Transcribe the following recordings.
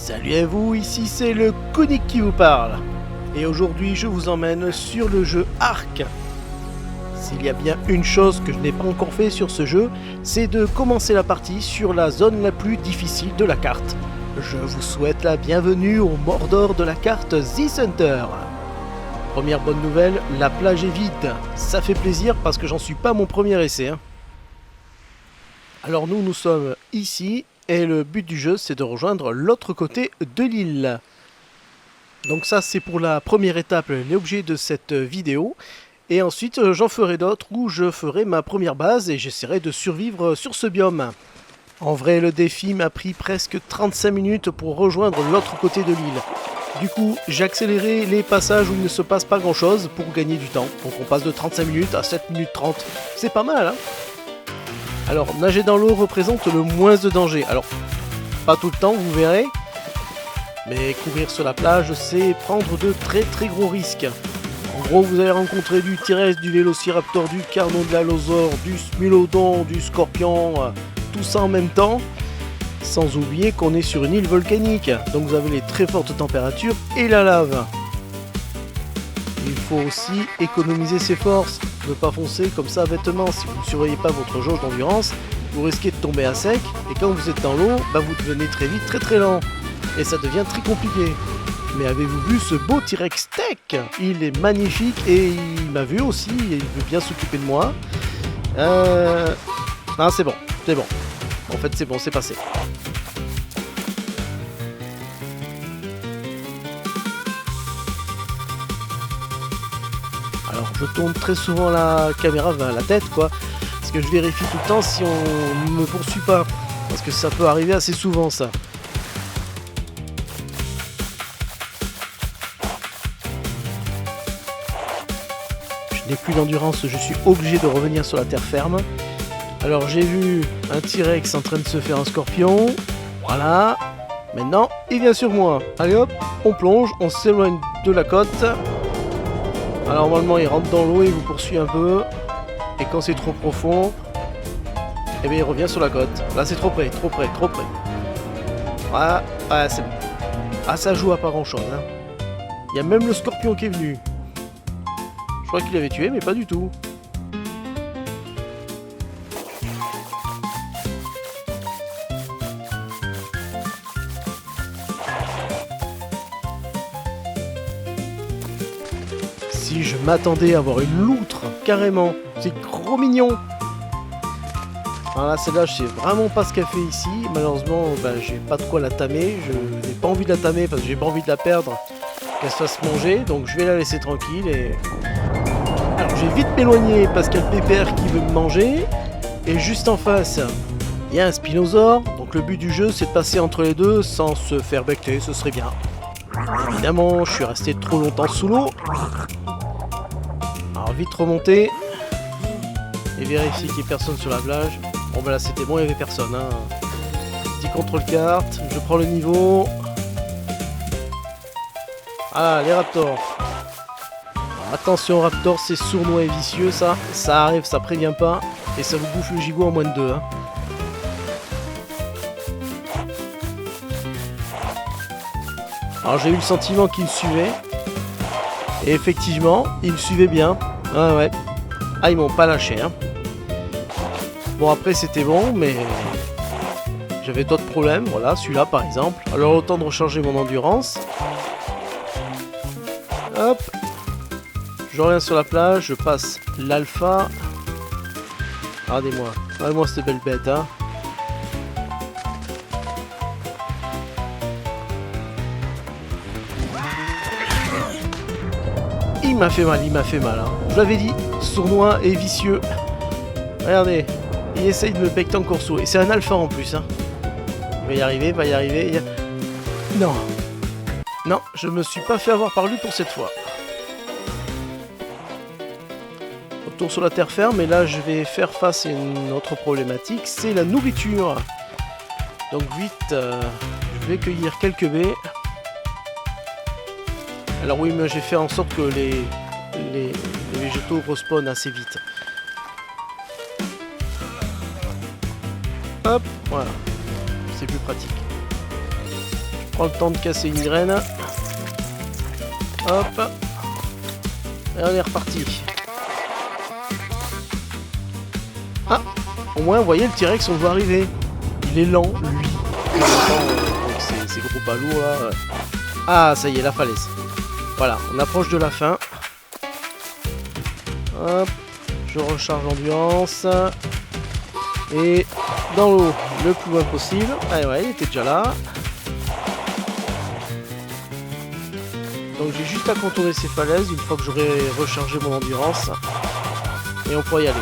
Salut à vous, ici c'est le Konik qui vous parle. Et aujourd'hui je vous emmène sur le jeu Ark. S'il y a bien une chose que je n'ai pas encore fait sur ce jeu, c'est de commencer la partie sur la zone la plus difficile de la carte. Je vous souhaite la bienvenue au Mordor de la carte The Center. Première bonne nouvelle, la plage est vide. Ça fait plaisir parce que j'en suis pas à mon premier essai. Alors nous sommes ici. Et le but du jeu, c'est de rejoindre l'autre côté de l'île. Donc ça, c'est pour la première étape, l'objet de cette vidéo. Et ensuite, j'en ferai d'autres où je ferai ma première base et j'essaierai de survivre sur ce biome. En vrai, le défi m'a pris presque 35 minutes pour rejoindre l'autre côté de l'île. Du coup, j'ai accéléré les passages où il ne se passe pas grand chose pour gagner du temps. Donc on passe de 35 minutes à 7 minutes 30. C'est pas mal, hein ? Alors, nager dans l'eau représente le moins de danger. Alors, pas tout le temps, vous verrez. Mais courir sur la plage, c'est prendre de très gros risques. En gros, vous allez rencontrer du T-Rex, du Vélociraptor, du Carnodontosaure, du Smilodon, du Scorpion, tout ça en même temps. Sans oublier qu'on est sur une île volcanique. Donc vous avez les très fortes températures et la lave. Il faut aussi économiser ses forces, ne pas foncer comme ça bêtement. Si vous ne surveillez pas votre jauge d'endurance, vous risquez de tomber à sec, et quand vous êtes dans l'eau, vous devenez très vite très lent. Et ça devient très compliqué. Mais avez-vous vu ce beau T-Rex Tech ? Il est magnifique et il m'a vu aussi, et il veut bien s'occuper de moi. Ah c'est bon. En fait c'est bon, c'est passé. Alors je tourne très souvent la caméra vers la tête quoi, parce que je vérifie tout le temps si on ne me poursuit pas, parce que ça peut arriver assez souvent ça. Je n'ai plus d'endurance, je suis obligé de revenir sur la terre ferme. Alors j'ai vu un T-Rex en train de se faire un scorpion, voilà, maintenant il vient sur moi. Allez hop, on plonge, on s'éloigne de la côte. Alors normalement il rentre dans l'eau et il vous poursuit un peu. Et quand c'est trop profond, eh bien il revient sur la côte. Là c'est trop près. Voilà, ouais, c'est bon. Ah ça joue à pas grand chose. Hein. Il y a même le scorpion qui est venu. Je crois qu'il avait tué mais pas du tout. Si je m'attendais à avoir une loutre, carrément, c'est trop mignon. Voilà, celle-là, je sais vraiment pas ce qu'elle fait ici. Malheureusement, j'ai pas de quoi la tamer. Je n'ai pas envie de la tamer parce que j'ai pas envie de la perdre, qu'elle se fasse manger. Donc je vais la laisser tranquille. Et alors je vais vite m'éloigner parce qu'il y a le pépère qui veut me manger. Et juste en face, il y a un spinosaure. Donc le but du jeu, c'est de passer entre les deux sans se faire becter, ce serait bien. Évidemment, je suis resté trop longtemps sous l'eau. Alors vite remonter et vérifier qu'il n'y ait personne sur la plage. Bon là c'était bon, il n'y avait personne. Petit contrôle carte, je prends le niveau. Ah les raptors. Alors, attention raptors, c'est sournois et vicieux ça. Ça arrive, ça prévient pas. Et ça vous bouffe le gigot en moins de 2. Alors j'ai eu le sentiment qu'il me suivait. Et effectivement, il me suivait bien. Ouais. Ah, ils m'ont pas lâché. Bon, après, c'était bon, mais j'avais d'autres problèmes. Voilà, celui-là, par exemple. Alors, autant de recharger mon endurance. Hop. Je reviens sur la plage. Je passe l'alpha. Regardez-moi. Regardez-moi cette belle bête, hein. Il m'a fait mal. Hein. Je l'avais dit, sournois et vicieux. Regardez, il essaye de me becter encore sous. Et c'est un alpha en plus. Hein. Il va y arriver. Non, je me suis pas fait avoir par lui pour cette fois. Retour sur la terre ferme, et là je vais faire face à une autre problématique, c'est la nourriture. Donc vite, je vais cueillir quelques baies. Alors oui, mais j'ai fait en sorte que les végétaux respawnent assez vite. Hop, voilà. C'est plus pratique. prends le temps de casser une graine. Hop. Et on est reparti. Ah, au moins, vous voyez, le T-Rex, on le voit arriver. Il est lent, lui. Avec ces gros pas lourds, là. Ah, ça y est, la falaise. Voilà, on approche de la fin. Hop, je recharge l'endurance. Et dans l'eau, le plus loin possible. Ah ouais, il était déjà là. Donc j'ai juste à contourner ces falaises une fois que j'aurai rechargé mon endurance. Et on pourra y aller.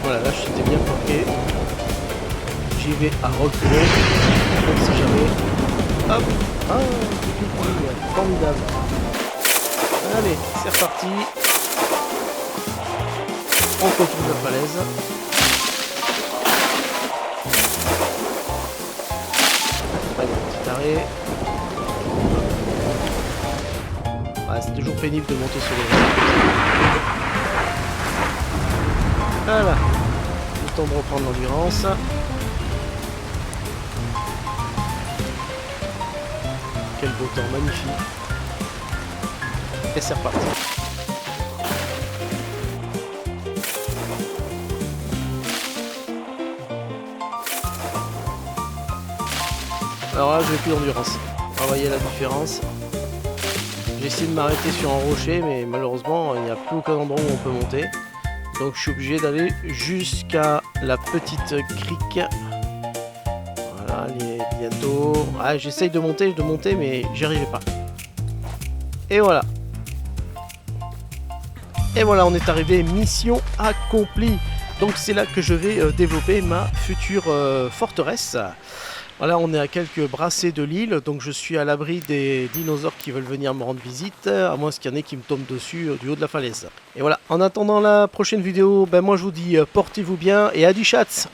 Voilà, là j'étais bien bloqué. J'y vais à reculer. Comme si jamais. Hop. Ah, c'est formidable. Allez, c'est reparti. On continue la falaise. Allez, petit arrêt. Ah, c'est toujours pénible de monter sur les rails. Voilà. Le temps de reprendre l'endurance. Quel beau temps, magnifique. Et c'est reparti. Alors là, je n'ai plus d'endurance. Vous voyez la différence. J'ai essayé de m'arrêter sur un rocher, mais malheureusement, il n'y a plus aucun endroit où on peut monter. Donc je suis obligé d'aller jusqu'à la petite crique. Voilà, elle est bientôt. Ah, j'essaye de monter, mais j'y arrivais pas. Et voilà. Et voilà, on est arrivé, mission accomplie. Donc c'est là que je vais développer ma future forteresse. Voilà, on est à quelques brassées de l'île, donc je suis à l'abri des dinosaures qui veulent venir me rendre visite, à moins qu'il y en ait qui me tombent dessus du haut de la falaise. Et voilà, en attendant la prochaine vidéo, ben moi je vous dis portez-vous bien et à du chat.